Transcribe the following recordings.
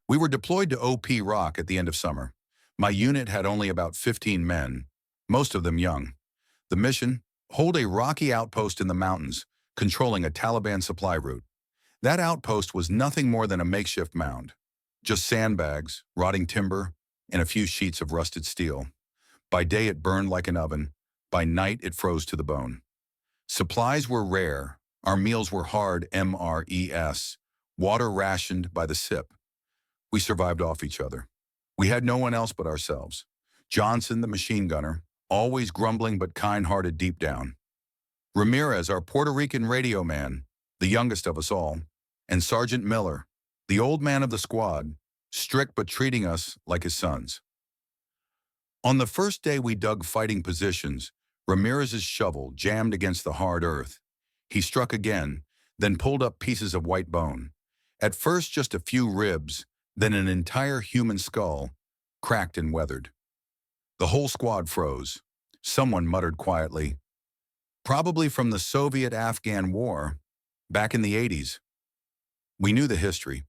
We were deployed to OP Rock at the end of summer. My unit had only about 15 men, most of them young. The mission? Hold a rocky outpost in the mountains, controlling a Taliban supply route. That outpost was nothing more than a makeshift mound. Just sandbags, rotting timber, and a few sheets of rusted steel. By day it burned like an oven. By night it froze to the bone. Supplies were rare. Our meals were hard MRES, water rationed by the sip. We survived off each other. We had no one else but ourselves. Johnson, the machine gunner, always grumbling but kind-hearted deep down. Ramirez, our Puerto Rican radio man, the youngest of us all, and Sergeant Miller, the old man of the squad, strict but treating us like his sons. On the first day we dug fighting positions, Ramirez's shovel jammed against the hard earth. He struck again, then pulled up pieces of white bone. At first just a few ribs, then an entire human skull, cracked and weathered. The whole squad froze. Someone muttered quietly, "Probably from the Soviet-Afghan War, back in the 80s. We knew the history.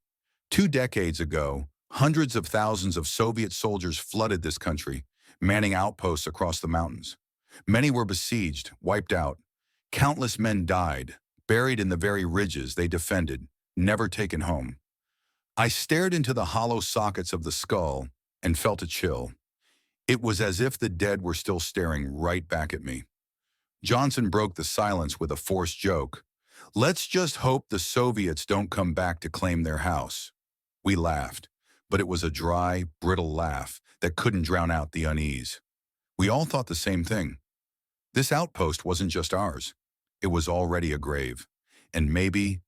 2 decades ago, hundreds of thousands of Soviet soldiers flooded this country, manning outposts across the mountains. Many were besieged, wiped out. Countless men died, buried in the very ridges they defended, never taken home. I stared into the hollow sockets of the skull and felt a chill. It was as if the dead were still staring right back at me. Johnson broke the silence with a forced joke. "Let's just hope the Soviets don't come back to claim their house." We laughed, but it was a dry, brittle laugh that couldn't drown out the unease. We all thought the same thing. This outpost wasn't just ours. It was already a grave, and maybe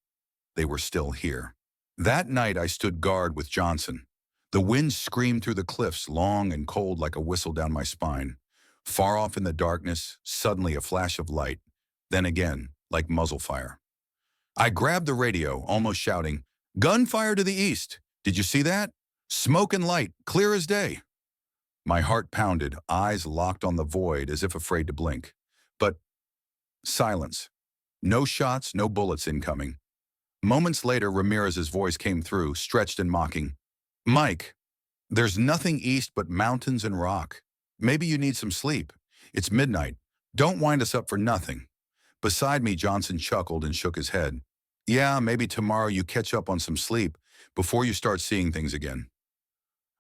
they were still here. That night I stood guard with Johnson. The wind screamed through the cliffs, long and cold like a whistle down my spine. Far off in the darkness, suddenly a flash of light, then again, like muzzle fire. I grabbed the radio, almost shouting, "Gunfire to the east! Did you see that? Smoke and light, clear as day." My heart pounded, eyes locked on the void as if afraid to blink. But silence. No shots, no bullets incoming. Moments later, Ramirez's voice came through, stretched and mocking. "Mike, there's nothing east but mountains and rock. Maybe you need some sleep. It's midnight. Don't wind us up for nothing." Beside me, Johnson chuckled and shook his head. "Yeah, maybe tomorrow you catch up on some sleep before you start seeing things again."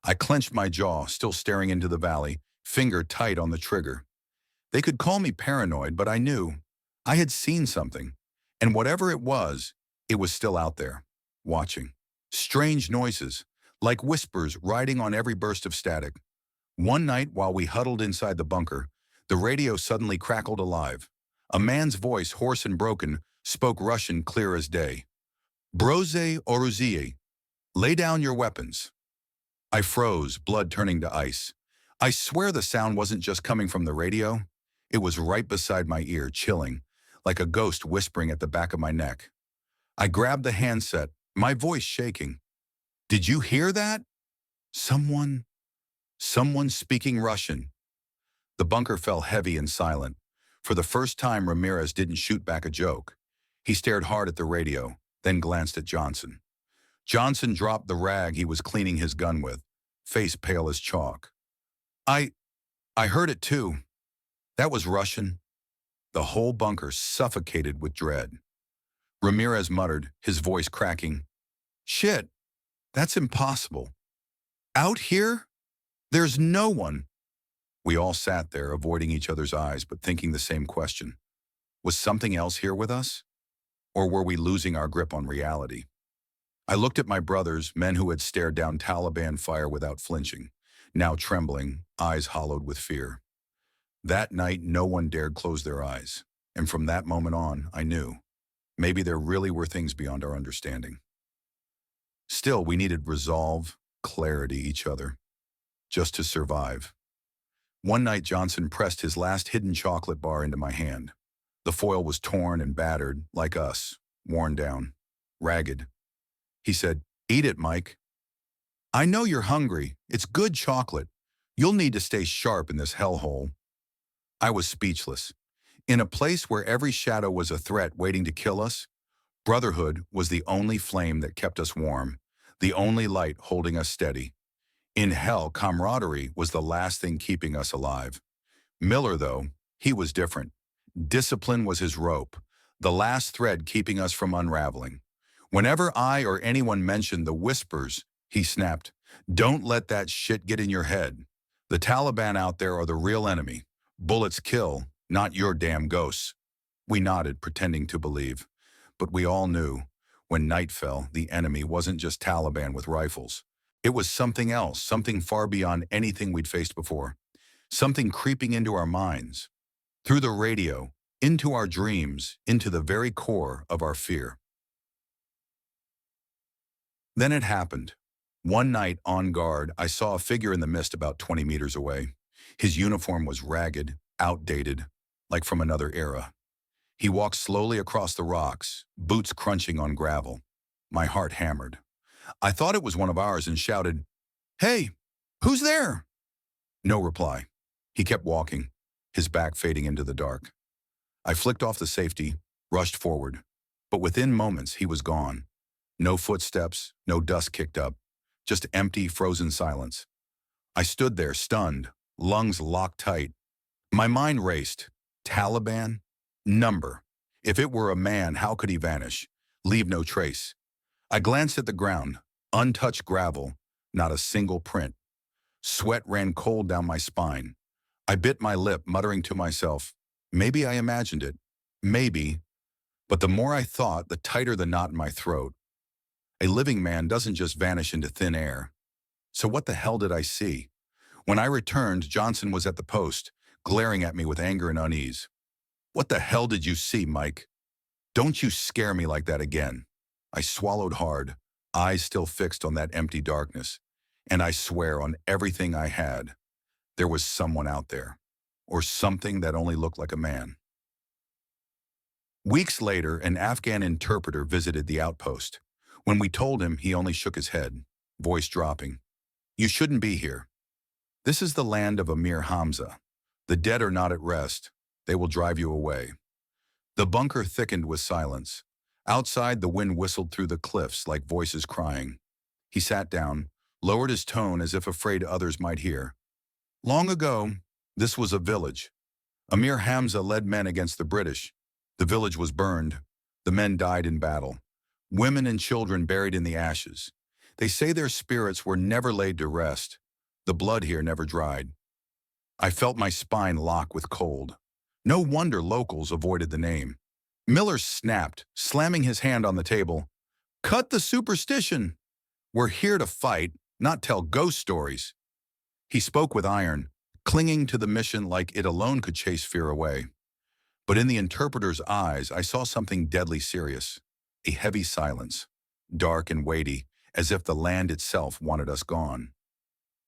I clenched my jaw, still staring into the valley, finger tight on the trigger. They could call me paranoid, but I knew. I had seen something. And whatever it was still out there, watching. Strange noises, like whispers riding on every burst of static. One night, while we huddled inside the bunker, the radio suddenly crackled alive. A man's voice, hoarse and broken, spoke Russian clear as day. "Broze oruzie, lay down your weapons." I froze, blood turning to ice. I swear the sound wasn't just coming from the radio. It was right beside my ear, chilling, like a ghost whispering at the back of my neck. I grabbed the handset, my voice shaking. "Did you hear that? Someone speaking Russian." The bunker fell heavy and silent. For the first time, Ramirez didn't shoot back a joke. He stared hard at the radio, then glanced at Johnson. Johnson dropped the rag he was cleaning his gun with, face pale as chalk. I heard it too. That was Russian." The whole bunker suffocated with dread. Ramirez muttered, his voice cracking. "Shit, that's impossible. Out here? There's no one." We all sat there, avoiding each other's eyes, but thinking the same question. Was something else here with us? Or were we losing our grip on reality? I looked at my brothers, men who had stared down Taliban fire without flinching, now trembling, eyes hollowed with fear. That night, no one dared close their eyes. And from that moment on, I knew. Maybe there really were things beyond our understanding. Still, we needed resolve, clarity, each other, just to survive. One night, Johnson pressed his last hidden chocolate bar into my hand. The foil was torn and battered, like us, worn down, ragged. He said, "Eat it, Mike. I know you're hungry. It's good chocolate. You'll need to stay sharp in this hellhole." I was speechless. In a place where every shadow was a threat waiting to kill us, brotherhood was the only flame that kept us warm, the only light holding us steady. In hell, camaraderie was the last thing keeping us alive. Miller, though, he was different. Discipline was his rope, the last thread keeping us from unraveling. Whenever I or anyone mentioned the whispers, he snapped, "Don't let that shit get in your head. The Taliban out there are the real enemy. Bullets kill, not your damn ghosts." We nodded, pretending to believe. But we all knew, when night fell, the enemy wasn't just Taliban with rifles. It was something else, something far beyond anything we'd faced before. Something creeping into our minds, through the radio, into our dreams, into the very core of our fear. Then it happened. One night, on guard, I saw a figure in the mist about 20 meters away. His uniform was ragged, outdated, like from another era. He walked slowly across the rocks, boots crunching on gravel. My heart hammered. I thought it was one of ours and shouted, "Hey, who's there?" No reply. He kept walking, his back fading into the dark. I flicked off the safety, rushed forward. But within moments, he was gone. No footsteps, no dust kicked up, just empty, frozen silence. I stood there, stunned, lungs locked tight. My mind raced. Taliban? Number. If it were a man, how could he vanish? Leave no trace. I glanced at the ground, untouched gravel, not a single print. Sweat ran cold down my spine. I bit my lip, muttering to myself, maybe I imagined it. Maybe. But the more I thought, the tighter the knot in my throat. A living man doesn't just vanish into thin air. So what the hell did I see? When I returned, Johnson was at the post, glaring at me with anger and unease. "What the hell did you see, Mike? Don't you scare me like that again." I swallowed hard, eyes still fixed on that empty darkness. And I swear on everything I had, there was someone out there, or something that only looked like a man. Weeks later, an Afghan interpreter visited the outpost. When we told him, he only shook his head, voice dropping. "You shouldn't be here. This is the land of Amir Hamza. The dead are not at rest. They will drive you away." The bunker thickened with silence. Outside, the wind whistled through the cliffs like voices crying. He sat down, lowered his tone as if afraid others might hear. "Long ago, this was a village. Amir Hamza led men against the British. The village was burned. The men died in battle. Women and children buried in the ashes. They say their spirits were never laid to rest. The blood here never dried." I felt my spine lock with cold. No wonder locals avoided the name. Miller snapped, slamming his hand on the table. "Cut the superstition. We're here to fight, not tell ghost stories." He spoke with iron, clinging to the mission like it alone could chase fear away. But in the interpreter's eyes, I saw something deadly serious. A heavy silence, dark and weighty, as if the land itself wanted us gone.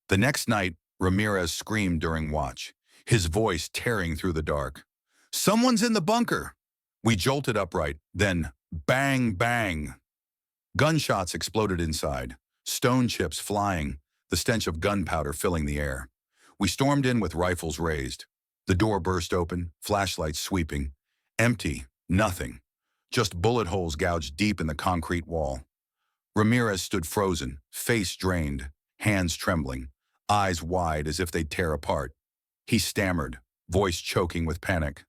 The next night, Ramirez screamed during watch, his voice tearing through the dark. "Someone's in the bunker!" We jolted upright, then bang, bang. Gunshots exploded inside, stone chips flying, the stench of gunpowder filling the air. We stormed in with rifles raised. The door burst open, flashlights sweeping. Empty, nothing. Just bullet holes gouged deep in the concrete wall. Ramirez stood frozen, face drained, hands trembling, eyes wide as if they'd tear apart. He stammered, voice choking with panic.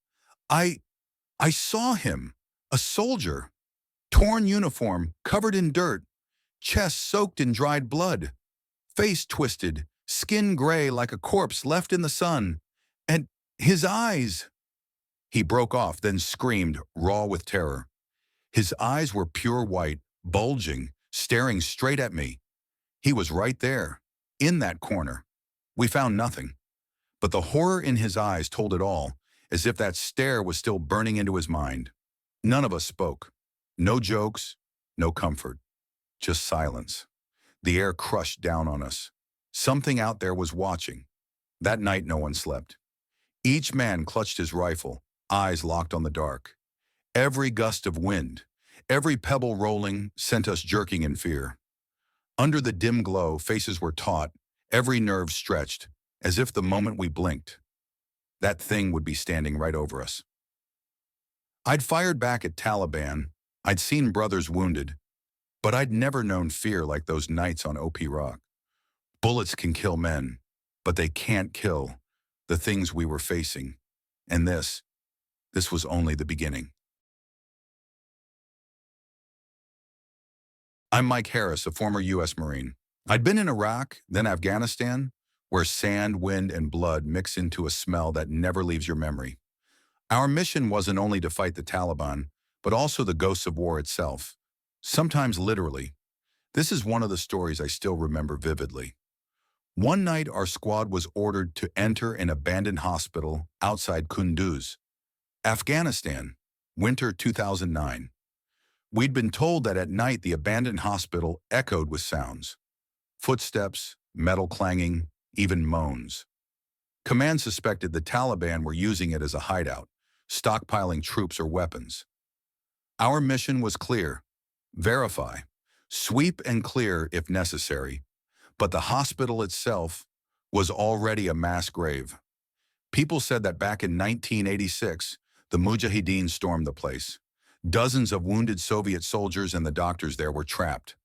I saw him, a soldier, torn uniform, covered in dirt, chest soaked in dried blood, face twisted, skin gray like a corpse left in the sun, and his eyes." He broke off, then screamed, raw with terror. His eyes were pure white, bulging, staring straight at me. He was right there, in that corner. We found nothing. But the horror in his eyes told it all, as if that stare was still burning into his mind. None of us spoke. No jokes, no comfort. Just silence. The air crushed down on us. Something out there was watching. That night no one slept. Each man clutched his rifle, eyes locked on the dark. Every gust of wind, every pebble rolling, sent us jerking in fear. Under the dim glow, faces were taut, every nerve stretched, as if the moment we blinked, that thing would be standing right over us. I'd fired back at Taliban. I'd seen brothers wounded. But I'd never known fear like those nights on OP Rock. Bullets can kill men, but they can't kill the things we were facing. And this was only the beginning. I'm Mike Harris, a former U.S. Marine. I'd been in Iraq, then Afghanistan, where sand, wind, and blood mix into a smell that never leaves your memory. Our mission wasn't only to fight the Taliban, but also the ghosts of war itself. Sometimes literally. This is one of the stories I still remember vividly. One night, our squad was ordered to enter an abandoned hospital outside Kunduz, Afghanistan, winter 2009. We'd been told that at night the abandoned hospital echoed with sounds. Footsteps, metal clanging, even moans. Command suspected the Taliban were using it as a hideout, stockpiling troops or weapons. Our mission was clear: verify, sweep and clear if necessary. But the hospital itself was already a mass grave. People said that back in 1986, the Mujahideen stormed the place. Dozens of wounded Soviet soldiers and the doctors there were trapped.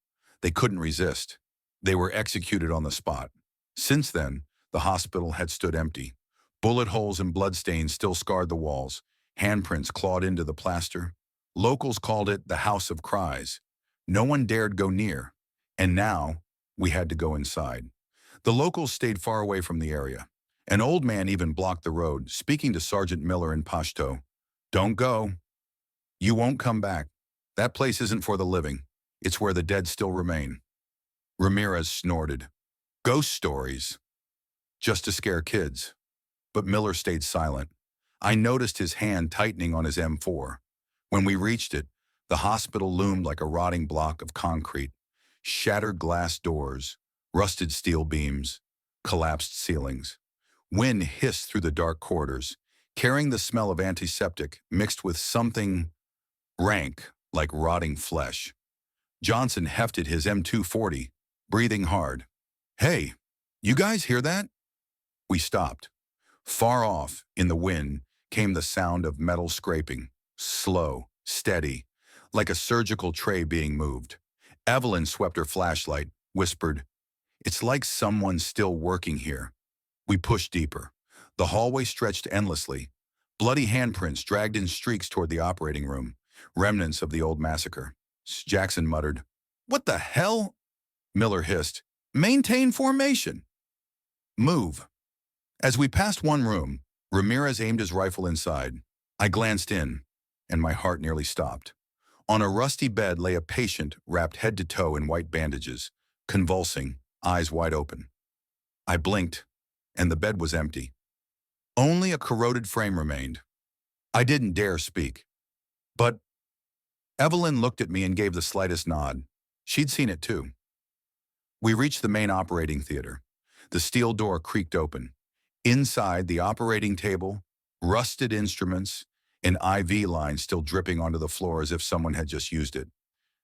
They couldn't resist. They were executed on the spot. Since then, the hospital had stood empty. Bullet holes and bloodstains still scarred the walls. Handprints clawed into the plaster. Locals called it the House of Cries. No one dared go near. And now, we had to go inside. The locals stayed far away from the area. An old man even blocked the road, speaking to Sergeant Miller in Pashto. "Don't go. You won't come back. That place isn't for the living. It's where the dead still remain." Ramirez snorted. "Ghost stories. Just to scare kids." But Miller stayed silent. I noticed his hand tightening on his M4. When we reached it, the hospital loomed like a rotting block of concrete. Shattered glass doors, rusted steel beams, collapsed ceilings. Wind hissed through the dark corridors, carrying the smell of antiseptic mixed with something rank like rotting flesh. Johnson hefted his M240, breathing hard. "Hey, you guys hear that?" We stopped. Far off, in the wind, came the sound of metal scraping, slow, steady, like a surgical tray being moved. Evelyn swept her flashlight, whispered, "It's like someone's still working here." We pushed deeper. The hallway stretched endlessly. Bloody handprints dragged in streaks toward the operating room, remnants of the old massacre. Jackson muttered, "What the hell?" Miller hissed, "Maintain formation." "Move." As we passed one room, Ramirez aimed his rifle inside. I glanced in, and my heart nearly stopped. On a rusty bed lay a patient wrapped head to toe in white bandages, convulsing, eyes wide open. I blinked, and the bed was empty. Only a corroded frame remained. I didn't dare speak. But Evelyn looked at me and gave the slightest nod. She'd seen it too. We reached the main operating theater. The steel door creaked open. Inside, the operating table, rusted instruments, an IV line still dripping onto the floor as if someone had just used it.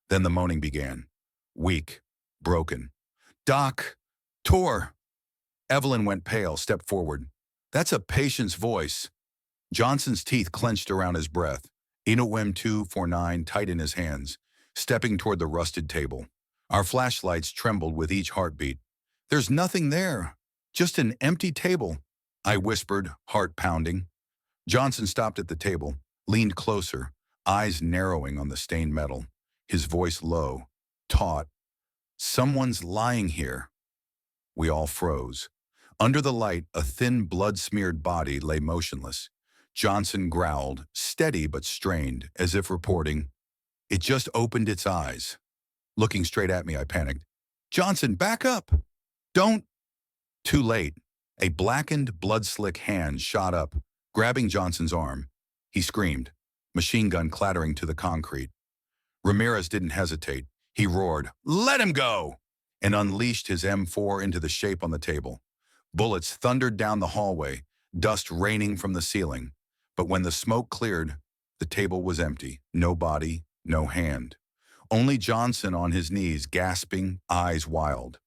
Then the moaning began. Weak, broken. "Doc, Tor." Evelyn went pale, stepped forward. "That's a patient's voice." Johnson's teeth clenched around his breath. Inowem 249 tight in his hands, stepping toward the rusted table. Our flashlights trembled with each heartbeat. "There's nothing there. Just an empty table," I whispered, heart pounding. Johnson stopped at the table, leaned closer, eyes narrowing on the stained metal, his voice low, taut. "Someone's lying here." We all froze. Under the light, a thin, blood-smeared body lay motionless. Johnson growled, steady but strained, as if reporting, "It just opened its eyes." Looking straight at me, I panicked. "Johnson, back up! Don't—" Too late. A blackened, blood-slick hand shot up, grabbing Johnson's arm. He screamed, machine gun clattering to the concrete. Ramirez didn't hesitate. He roared, "Let him go!" and unleashed his M4 into the shape on the table. Bullets thundered down the hallway, dust raining from the ceiling. But when the smoke cleared, the table was empty. No body, no hand. Only Johnson on his knees, gasping, eyes wild.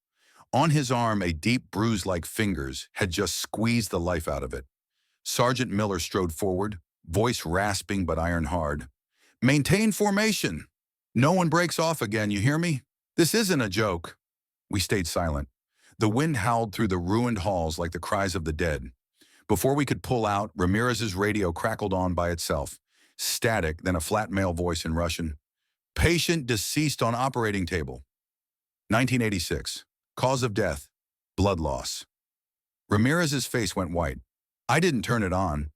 On his arm, a deep bruise like fingers had just squeezed the life out of it. Sergeant Miller strode forward, voice rasping but iron hard. "Maintain formation." No one breaks off again, you hear me? This isn't a joke. We stayed silent. The wind howled through the ruined halls like the cries of the dead. Before we could pull out, Ramirez's radio crackled on by itself. Static, then a flat male voice in Russian. Patient deceased on operating table. 1986. Cause of death. Blood loss. Ramirez's face went white. I didn't turn it on.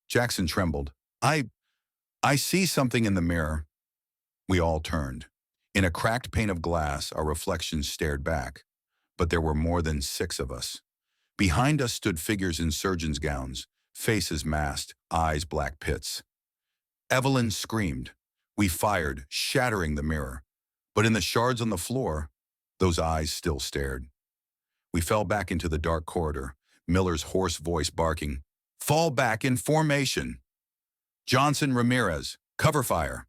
Jackson trembled. I see something in the mirror. We all turned. In a cracked pane of glass, our reflections stared back. But there were more than 6 of us. Behind us stood figures in surgeons' gowns, faces masked, eyes black pits. Evelyn screamed. We fired, shattering the mirror. But in the shards on the floor, those eyes still stared. We fell back into the dark corridor, Miller's hoarse voice barking, "Fall back in formation! Johnson, Ramirez, cover fire!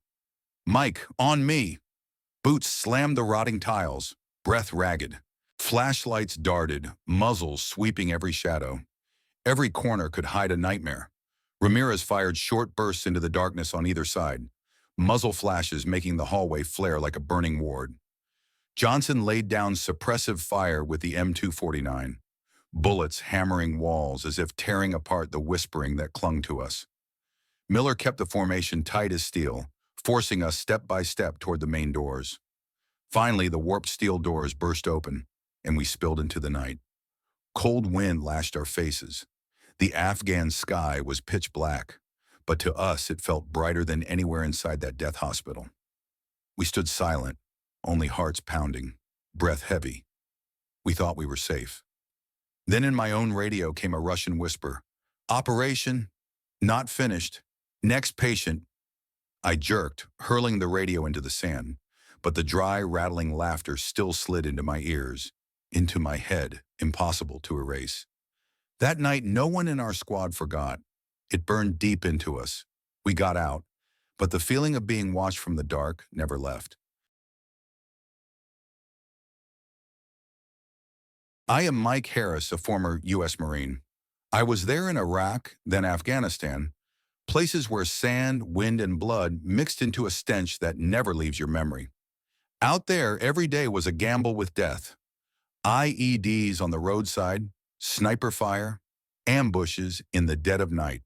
Mike, on me!" Boots slammed the rotting tiles, breath ragged. Flashlights darted, muzzles sweeping every shadow. Every corner could hide a nightmare. Ramirez fired short bursts into the darkness on either side, muzzle flashes making the hallway flare like a burning ward. Johnson laid down suppressive fire with the M249, bullets hammering walls as if tearing apart the whispering that clung to us. Miller kept the formation tight as steel, forcing us step by step toward the main doors. Finally, the warped steel doors burst open, and we spilled into the night. Cold wind lashed our faces. The Afghan sky was pitch black, but to us it felt brighter than anywhere inside that death hospital. We stood silent, only hearts pounding, breath heavy. We thought we were safe. Then in my own radio came a Russian whisper, "Operation, not finished, next patient." I jerked, hurling the radio into the sand, but the dry, rattling laughter still slid into my ears, into my head, impossible to erase. That night, no one in our squad forgot. It burned deep into us. We got out, but the feeling of being watched from the dark never left. I am Mike Harris, a former U.S. Marine. I was there in Iraq, then Afghanistan, places where sand, wind, and blood mixed into a stench that never leaves your memory. Out there, every day was a gamble with death. IEDs on the roadside, sniper fire, ambushes in the dead of night.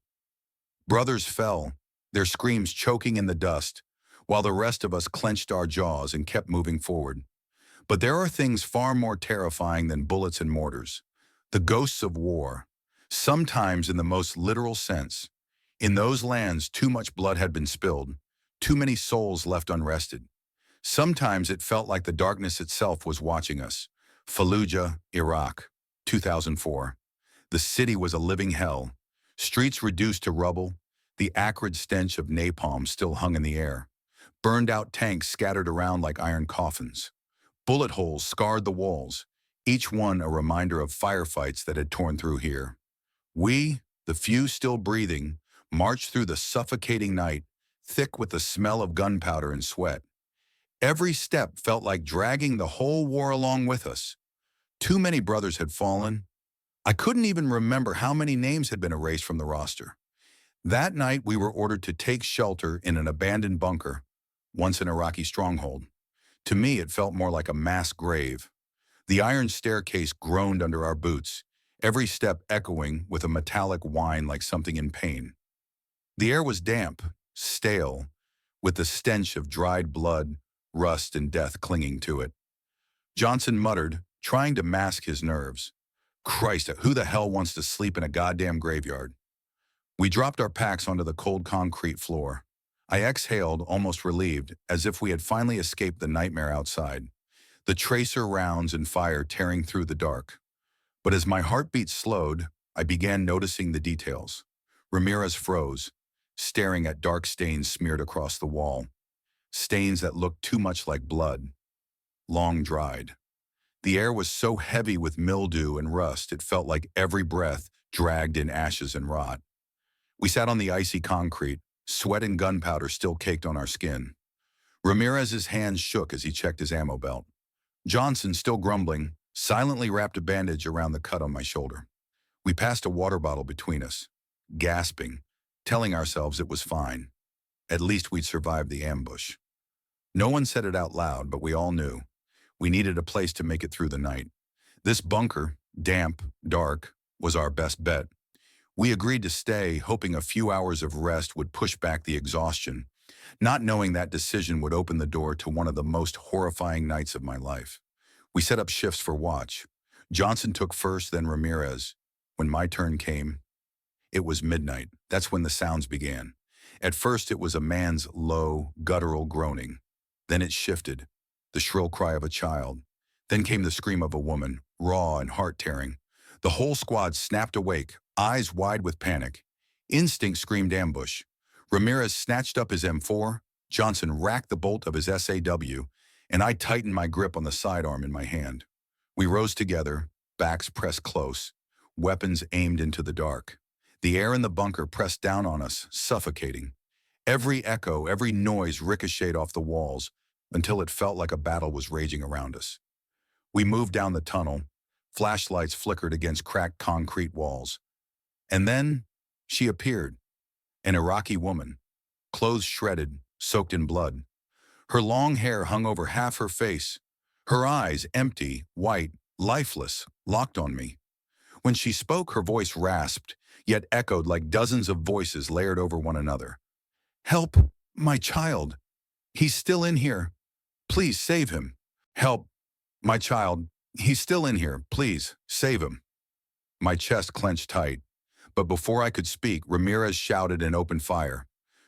Brothers fell, their screams choking in the dust, while the rest of us clenched our jaws and kept moving forward. But there are things far more terrifying than bullets and mortars. The ghosts of war, sometimes in the most literal sense. In those lands, too much blood had been spilled, too many souls left unrested. Sometimes it felt like the darkness itself was watching us. Fallujah, Iraq, 2004. The city was a living hell. Streets reduced to rubble, the acrid stench of napalm still hung in the air. Burned-out tanks scattered around like iron coffins. Bullet holes scarred the walls, each one a reminder of firefights that had torn through here. We, the few still breathing, marched through the suffocating night, thick with the smell of gunpowder and sweat. Every step felt like dragging the whole war along with us. Too many brothers had fallen. I couldn't even remember how many names had been erased from the roster. That night, we were ordered to take shelter in an abandoned bunker, once an Iraqi stronghold. To me, it felt more like a mass grave. The iron staircase groaned under our boots, every step echoing with a metallic whine like something in pain. The air was damp, stale, with the stench of dried blood, rust, and death clinging to it. Johnson muttered, trying to mask his nerves. "Christ, who the hell wants to sleep in a goddamn graveyard?" We dropped our packs onto the cold concrete floor. I exhaled, almost relieved, as if we had finally escaped the nightmare outside, the tracer rounds and fire tearing through the dark. But as my heartbeat slowed, I began noticing the details. Ramirez froze, staring at dark stains smeared across the wall, stains that looked too much like blood, long dried. The air was so heavy with mildew and rust it felt like every breath dragged in ashes and rot. We sat on the icy concrete, sweat and gunpowder still caked on our skin. Ramirez's hands shook as he checked his ammo belt. Johnson, still grumbling, silently wrapped a bandage around the cut on my shoulder. We passed a water bottle between us, gasping, telling ourselves it was fine. At least we'd survived the ambush. No one said it out loud, but we all knew. We needed a place to make it through the night. This bunker, damp, dark, was our best bet. We agreed to stay, hoping a few hours of rest would push back the exhaustion, not knowing that decision would open the door to one of the most horrifying nights of my life. We set up shifts for watch. Johnson took first, then Ramirez. When my turn came, it was midnight. That's when the sounds began. At first, it was a man's low, guttural groaning. Then it shifted, the shrill cry of a child. Then came the scream of a woman, raw and heart-tearing. The whole squad snapped awake, eyes wide with panic. Instinct screamed ambush. Ramirez snatched up his M4, Johnson racked the bolt of his SAW, and I tightened my grip on the sidearm in my hand. We rose together, backs pressed close, weapons aimed into the dark. The air in the bunker pressed down on us, suffocating. Every echo, every noise ricocheted off the walls until it felt like a battle was raging around us. We moved down the tunnel. Flashlights flickered against cracked concrete walls. And then she appeared, an Iraqi woman, clothes shredded, soaked in blood. Her long hair hung over half her face. Her eyes, empty, white, lifeless, locked on me. When she spoke, her voice rasped, yet echoed like dozens of voices layered over one another. "Help, my child. He's still in here. Please save him. Help, my child. He's still in here. Please, save him." My chest clenched tight, but before I could speak, Ramirez shouted and opened fire.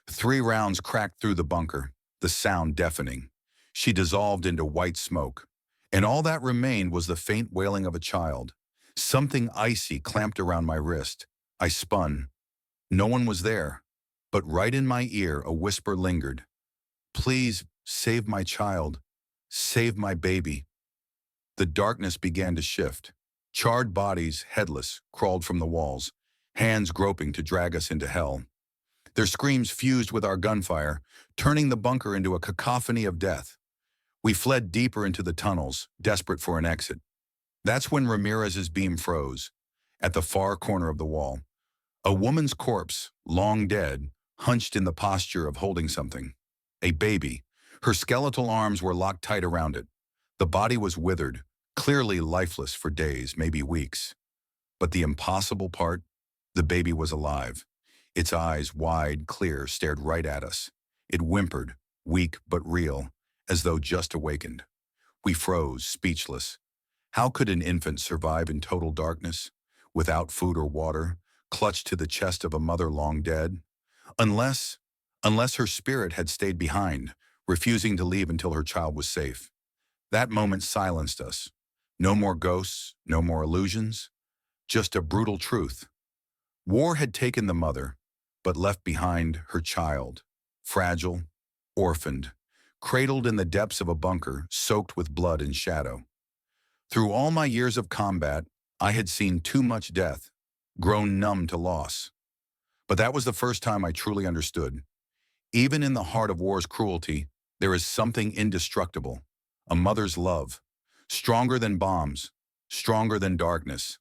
3 rounds cracked through the bunker, the sound deafening. She dissolved into white smoke, and all that remained was the faint wailing of a child. Something icy clamped around my wrist. I spun. No one was there, but right in my ear a whisper lingered. "Please, save my child. Save my baby." The darkness began to shift. Charred bodies, headless, crawled from the walls, hands groping to drag us into hell. Their screams fused with our gunfire, turning the bunker into a cacophony of death. We fled deeper into the tunnels, desperate for an exit. That's when Ramirez's beam froze. At the far corner of the wall, a woman's corpse, long dead, hunched in the posture of holding something. A baby. Her skeletal arms were locked tight around it. The body was withered, clearly lifeless for days, maybe weeks. But the impossible part, the baby was alive. Its eyes, wide, clear, stared right at us. It whimpered, weak but real, as though just awakened. We froze, speechless. How could an infant survive in total darkness, without food or water, clutched to the chest of a mother long dead? Unless her spirit had stayed behind, refusing to leave until her child was safe. That moment silenced us. No more ghosts, no more illusions, just a brutal truth. War had taken the mother, but left behind her child, fragile, orphaned, cradled in the depths of a bunker, soaked with blood and shadow. Through all my years of combat, I had seen too much death, grown numb to loss. But that was the first time I truly understood. Even in the heart of war's cruelty, there is something indestructible, a mother's love, stronger than bombs, stronger than darkness.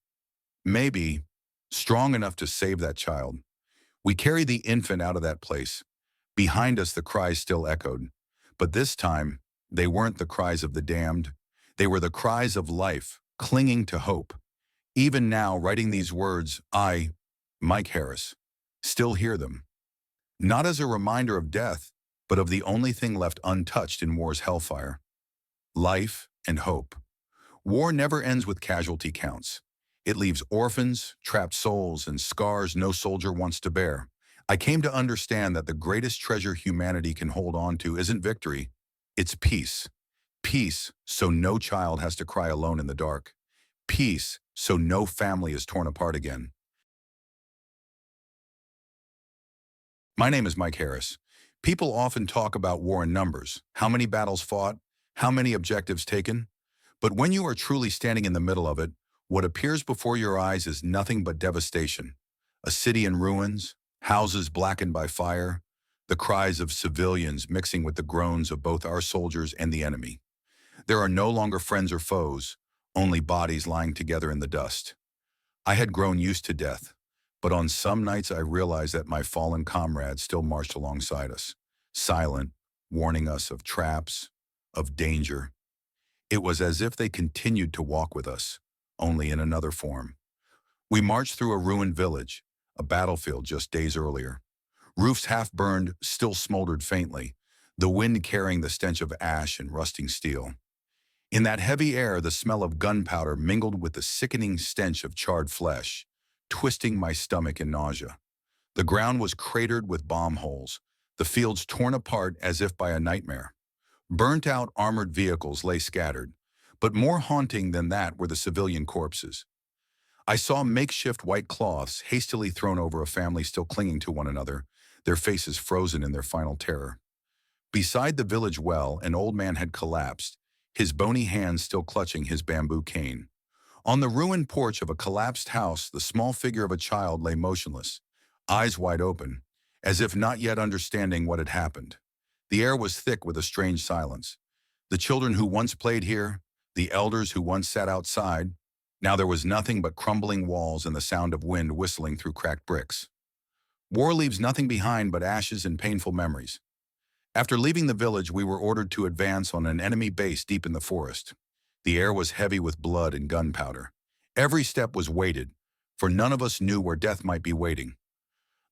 Maybe strong enough to save that child. We carried the infant out of that place. Behind us, the cries still echoed. But this time, they weren't the cries of the damned. They were the cries of life, clinging to hope. Even now, writing these words, I, Mike Harris, still hear them. Not as a reminder of death, but of the only thing left untouched in war's hellfire. Life and hope. War never ends with casualty counts. It leaves orphans, trapped souls, and scars no soldier wants to bear. I came to understand that the greatest treasure humanity can hold on to isn't victory, it's peace. Peace so no child has to cry alone in the dark. Peace so no family is torn apart again. My name is Mike Harris. People often talk about war in numbers, how many battles fought, how many objectives taken. But when you are truly standing in the middle of it, what appears before your eyes is nothing but devastation. A city in ruins, houses blackened by fire, the cries of civilians mixing with the groans of both our soldiers and the enemy. There are no longer friends or foes, only bodies lying together in the dust. I had grown used to death, but on some nights I realized that my fallen comrades still marched alongside us, silent, warning us of traps, of danger. It was as if they continued to walk with us, only in another form. We marched through a ruined village, a battlefield just days earlier. Roofs half burned, still smoldered faintly, the wind carrying the stench of ash and rusting steel. In that heavy air, the smell of gunpowder mingled with the sickening stench of charred flesh, twisting my stomach in nausea. The ground was cratered with bomb holes, the fields torn apart as if by a nightmare. Burnt-out armored vehicles lay scattered, but more haunting than that were the civilian corpses. I saw makeshift white cloths hastily thrown over a family still clinging to one another, their faces frozen in their final terror. Beside the village well, an old man had collapsed, his bony hands still clutching his bamboo cane. On the ruined porch of a collapsed house, the small figure of a child lay motionless, eyes wide open, as if not yet understanding what had happened. The air was thick with a strange silence. The children who once played here, the elders who once sat outside, now there was nothing but crumbling walls and the sound of wind whistling through cracked bricks. War leaves nothing behind but ashes and painful memories. After leaving the village, we were ordered to advance on an enemy base deep in the forest. The air was heavy with blood and gunpowder. Every step was weighted, for none of us knew where death might be waiting.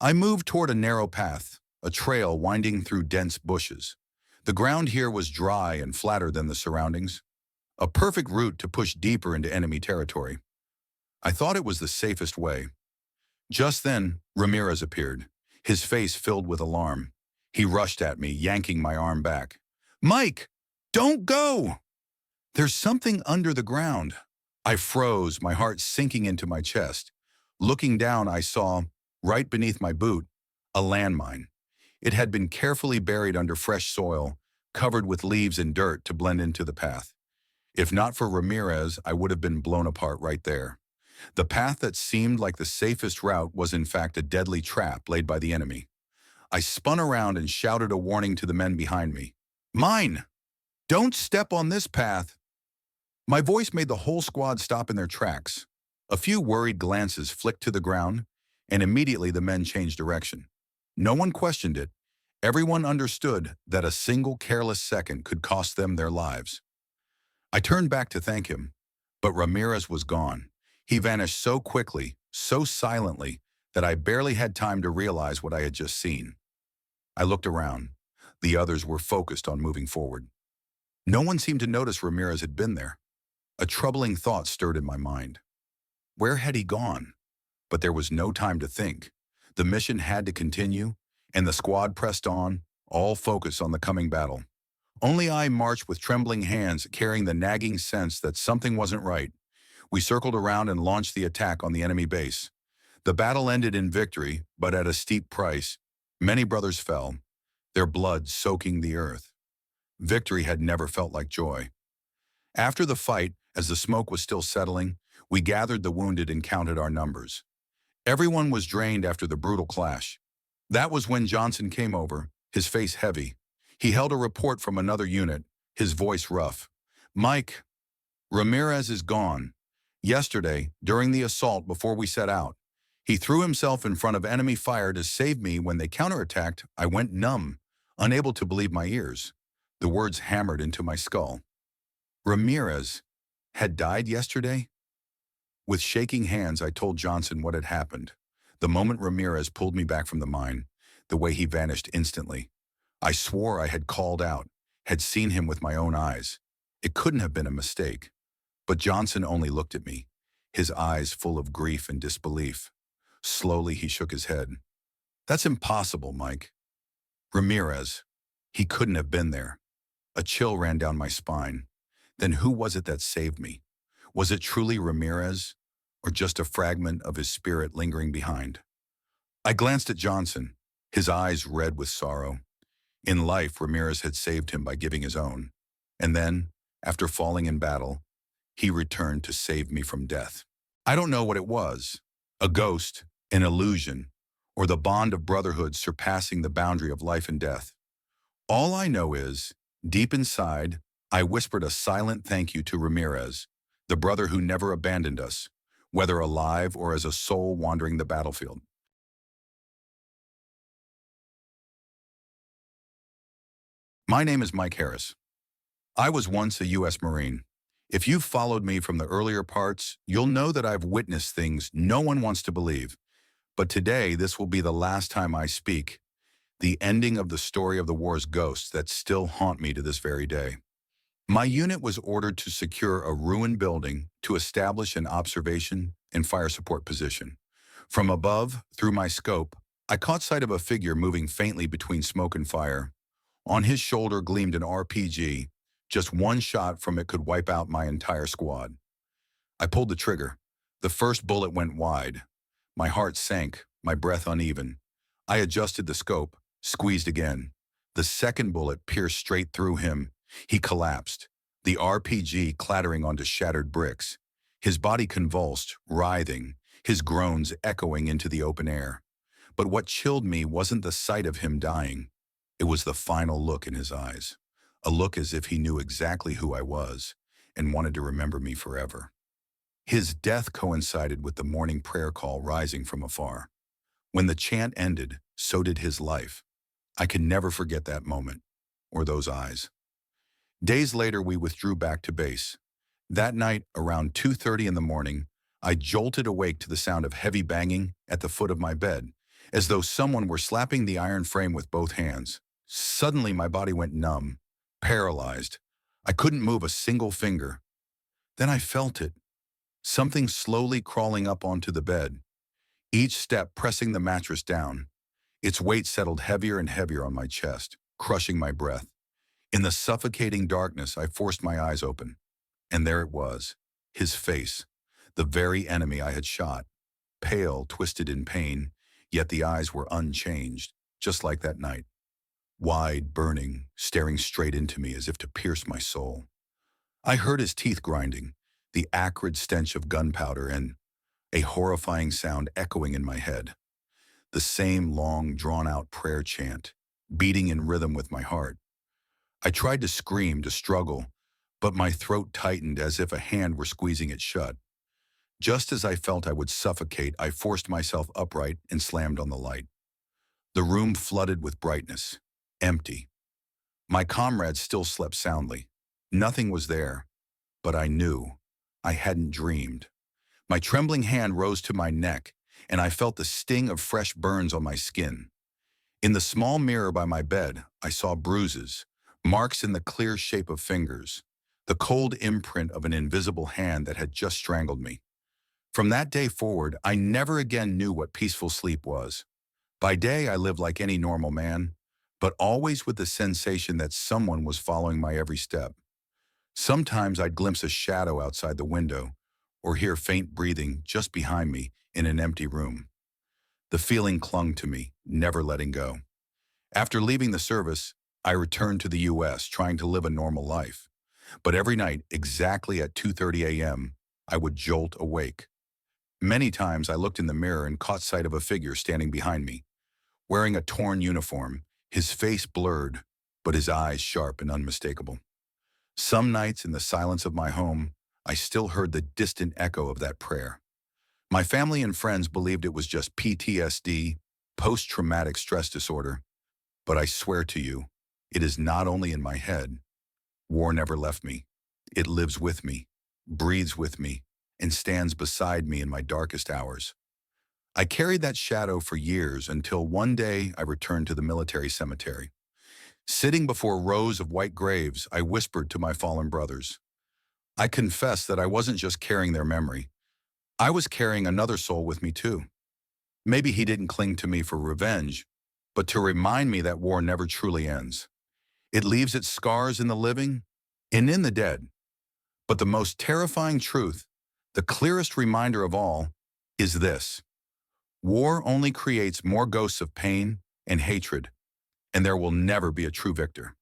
I moved toward a narrow path, a trail winding through dense bushes. The ground here was dry and flatter than the surroundings, a perfect route to push deeper into enemy territory. I thought it was the safest way. Just then, Ramirez appeared, his face filled with alarm. He rushed at me, yanking my arm back. "Mike, don't go! There's something under the ground." I froze, my heart sinking into my chest. Looking down, I saw, right beneath my boot, a landmine. It had been carefully buried under fresh soil, covered with leaves and dirt to blend into the path. If not for Ramirez, I would have been blown apart right there. The path that seemed like the safest route was in fact a deadly trap laid by the enemy. I spun around and shouted a warning to the men behind me. "Mine! Don't step on this path!" My voice made the whole squad stop in their tracks. A few worried glances flicked to the ground, and immediately the men changed direction. No one questioned it. Everyone understood that a single careless second could cost them their lives. I turned back to thank him, but Ramirez was gone. He vanished so quickly, so silently, that I barely had time to realize what I had just seen. I looked around. The others were focused on moving forward. No one seemed to notice Ramirez had been there. A troubling thought stirred in my mind. Where had he gone? But there was no time to think. The mission had to continue, and the squad pressed on, all focused on the coming battle. Only I marched with trembling hands, carrying the nagging sense that something wasn't right. We circled around and launched the attack on the enemy base. The battle ended in victory, but at a steep price. Many brothers fell, their blood soaking the earth. Victory had never felt like joy. After the fight, as the smoke was still settling, we gathered the wounded and counted our numbers. Everyone was drained after the brutal clash. That was when Johnson came over, his face heavy. He held a report from another unit, his voice rough. "Mike, Ramirez is gone. Yesterday, during the assault before we set out, he threw himself in front of enemy fire to save me. When they counterattacked, I went numb, unable to believe my ears. The words hammered into my skull. Ramirez had died yesterday?" With shaking hands, I told Johnson what had happened. The moment Ramirez pulled me back from the mine, the way he vanished instantly. I swore I had called out, had seen him with my own eyes. It couldn't have been a mistake. But Johnson only looked at me, his eyes full of grief and disbelief. Slowly, he shook his head. "That's impossible, Mike. Ramirez, he couldn't have been there." A chill ran down my spine. Then who was it that saved me? Was it truly Ramirez, or just a fragment of his spirit lingering behind? I glanced at Johnson, his eyes red with sorrow. In life, Ramirez had saved him by giving his own. And then, after falling in battle, he returned to save me from death. I don't know what it was, a ghost, an illusion, or the bond of brotherhood surpassing the boundary of life and death. All I know is, deep inside, I whispered a silent thank you to Ramirez, the brother who never abandoned us, whether alive or as a soul wandering the battlefield. My name is Mike Harris. I was once a U.S. Marine. If you've followed me from the earlier parts, you'll know that I've witnessed things no one wants to believe. But today, this will be the last time I speak, the ending of the story of the war's ghosts that still haunt me to this very day. My unit was ordered to secure a ruined building to establish an observation and fire support position. From above, through my scope, I caught sight of a figure moving faintly between smoke and fire. On his shoulder gleamed an RPG. Just one shot from it could wipe out my entire squad. I pulled the trigger. The first bullet went wide. My heart sank, my breath uneven. I adjusted the scope, squeezed again. The second bullet pierced straight through him. He collapsed, the RPG clattering onto shattered bricks. His body convulsed, writhing, his groans echoing into the open air. But what chilled me wasn't the sight of him dying. It was the final look in his eyes. A look as if he knew exactly who I was and wanted to remember me forever. His death coincided with the morning prayer call rising from afar. When the chant ended, so did his life. I can never forget that moment, or those eyes. Days later, we withdrew back to base. That night, around 2:30 in the morning, I jolted awake to the sound of heavy banging at the foot of my bed, as though someone were slapping the iron frame with both hands. Suddenly, my body went numb, paralyzed. I couldn't move a single finger. Then I felt it, something slowly crawling up onto the bed, each step pressing the mattress down. Its weight settled heavier and heavier on my chest, crushing my breath. In the suffocating darkness, I forced my eyes open. And there it was, his face, the very enemy I had shot. Pale, twisted in pain, yet the eyes were unchanged, just like that night. Wide, burning, staring straight into me as if to pierce my soul. I heard his teeth grinding, the acrid stench of gunpowder, and a horrifying sound echoing in my head. The same long, drawn-out prayer chant, beating in rhythm with my heart. I tried to scream, to struggle, but my throat tightened as if a hand were squeezing it shut. Just as I felt I would suffocate, I forced myself upright and slammed on the light. The room flooded with brightness, empty. My comrades still slept soundly. Nothing was there, but I knew. I hadn't dreamed. My trembling hand rose to my neck, and I felt the sting of fresh burns on my skin. In the small mirror by my bed, I saw bruises, marks in the clear shape of fingers, the cold imprint of an invisible hand that had just strangled me. From that day forward, I never again knew what peaceful sleep was. By day, I lived like any normal man, but always with the sensation that someone was following my every step. Sometimes I'd glimpse a shadow outside the window or hear faint breathing just behind me in an empty room. The feeling clung to me, never letting go. After leaving the service, I returned to the U.S. trying to live a normal life. But every night, exactly at 2:30 a.m., I would jolt awake. Many times I looked in the mirror and caught sight of a figure standing behind me, wearing a torn uniform, his face blurred, but his eyes sharp and unmistakable. Some nights in the silence of my home, I still heard the distant echo of that prayer. My family and friends believed it was just PTSD, post-traumatic stress disorder, but I swear to you, it is not only in my head. War never left me. It lives with me, breathes with me, and stands beside me in my darkest hours. I carried that shadow for years until one day I returned to the military cemetery. Sitting before rows of white graves, I whispered to my fallen brothers. I confessed that I wasn't just carrying their memory. I was carrying another soul with me too. Maybe he didn't cling to me for revenge, but to remind me that war never truly ends. It leaves its scars in the living and in the dead. But the most terrifying truth, the clearest reminder of all, is this. War only creates more ghosts of pain and hatred, and there will never be a true victor.